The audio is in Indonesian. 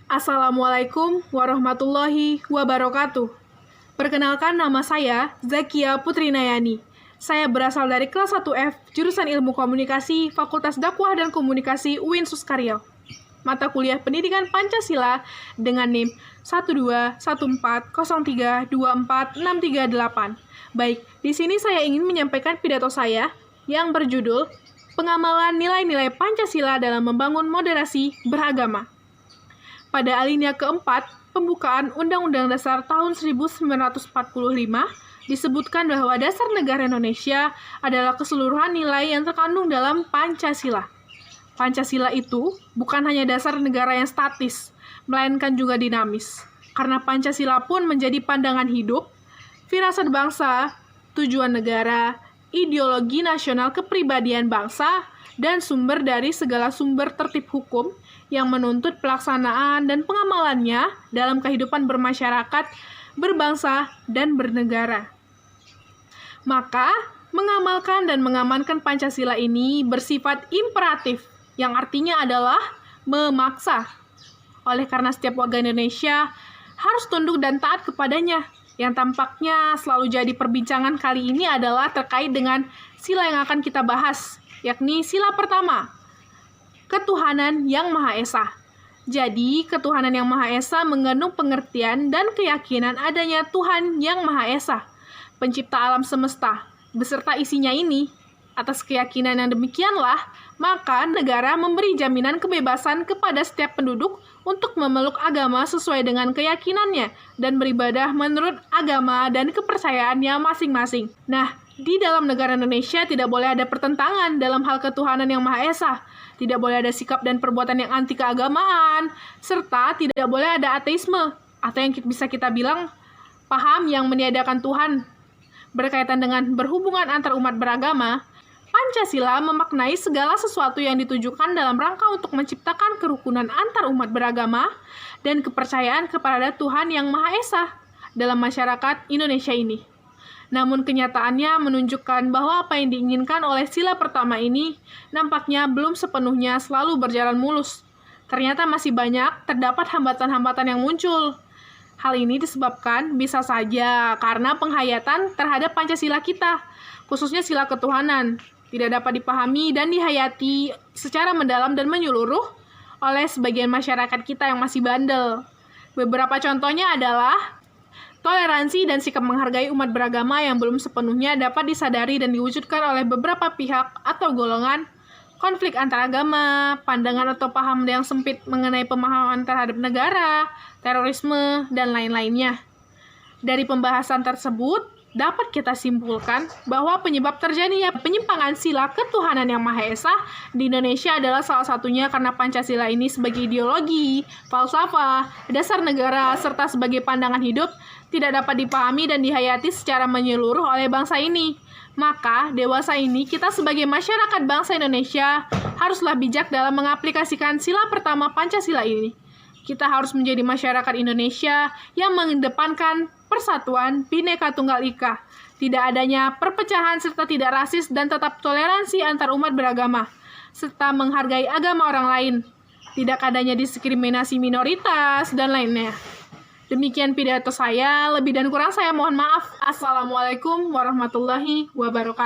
Assalamualaikum warahmatullahi wabarakatuh. Perkenalkan, nama saya Zakia Putri Nayani. Saya berasal dari kelas 1F, jurusan Ilmu Komunikasi, Fakultas Dakwah dan Komunikasi UIN Suskaryo. Mata kuliah Pendidikan Pancasila dengan NIM 12140324638. Baik, di sini saya ingin menyampaikan pidato saya yang berjudul Pengamalan Nilai-Nilai Pancasila dalam Membangun Moderasi Beragama. Pada alinea keempat, pembukaan Undang-Undang Dasar tahun 1945, disebutkan bahwa dasar negara Indonesia adalah keseluruhan nilai yang terkandung dalam Pancasila. Pancasila itu bukan hanya dasar negara yang statis, melainkan juga dinamis. Karena Pancasila pun menjadi pandangan hidup, firasat bangsa, tujuan negara, ideologi nasional kepribadian bangsa, dan sumber dari segala sumber tertib hukum yang menuntut pelaksanaan dan pengamalannya dalam kehidupan bermasyarakat, berbangsa, dan bernegara. Maka, mengamalkan dan mengamankan Pancasila ini bersifat imperatif, yang artinya adalah memaksa. Oleh karena setiap warga Indonesia harus tunduk dan taat kepadanya. Yang tampaknya selalu jadi perbincangan kali ini adalah terkait dengan sila yang akan kita bahas, yakni sila pertama, ketuhanan yang Maha Esa. Jadi, ketuhanan yang Maha Esa mengandung pengertian dan keyakinan adanya Tuhan yang Maha Esa, pencipta alam semesta, beserta isinya ini. Atas keyakinan yang demikianlah, maka negara memberi jaminan kebebasan kepada setiap penduduk untuk memeluk agama sesuai dengan keyakinannya dan beribadah menurut agama dan kepercayaannya masing-masing. Nah, di dalam negara Indonesia tidak boleh ada pertentangan dalam hal ketuhanan yang Maha Esa. Tidak boleh ada sikap dan perbuatan yang anti keagamaan, serta tidak boleh ada ateisme, atau yang bisa kita bilang paham yang meniadakan Tuhan. Berkaitan dengan berhubungan antar umat beragama, Pancasila memaknai segala sesuatu yang ditujukan dalam rangka untuk menciptakan kerukunan antar umat beragama dan kepercayaan kepada Tuhan yang Maha Esa dalam masyarakat Indonesia ini. Namun kenyataannya menunjukkan bahwa apa yang diinginkan oleh sila pertama ini nampaknya belum sepenuhnya selalu berjalan mulus. Ternyata masih banyak terdapat hambatan-hambatan yang muncul. Hal ini disebabkan bisa saja karena penghayatan terhadap Pancasila kita, khususnya sila ketuhanan, tidak dapat dipahami dan dihayati secara mendalam dan menyeluruh oleh sebagian masyarakat kita yang masih bandel. Beberapa contohnya adalah toleransi dan sikap menghargai umat beragama yang belum sepenuhnya dapat disadari dan diwujudkan oleh beberapa pihak atau golongan, konflik antar agama, pandangan atau paham yang sempit mengenai pemahaman terhadap negara, terorisme, dan lain-lainnya. Dari pembahasan tersebut, dapat kita simpulkan bahwa penyebab terjadinya penyimpangan sila ketuhanan yang Maha Esa di Indonesia adalah salah satunya karena Pancasila ini sebagai ideologi, falsafah, dasar negara, serta sebagai pandangan hidup tidak dapat dipahami dan dihayati secara menyeluruh oleh bangsa ini. Maka, dewasa ini kita sebagai masyarakat bangsa Indonesia haruslah bijak dalam mengaplikasikan sila pertama Pancasila ini. Kita harus menjadi masyarakat Indonesia yang mengedepankan persatuan Bhinneka Tunggal Ika, tidak adanya perpecahan serta tidak rasis dan tetap toleransi antar umat beragama, serta menghargai agama orang lain, tidak adanya diskriminasi minoritas, dan lainnya. Demikian pidato saya, lebih dan kurang saya mohon maaf. Assalamualaikum warahmatullahi wabarakatuh.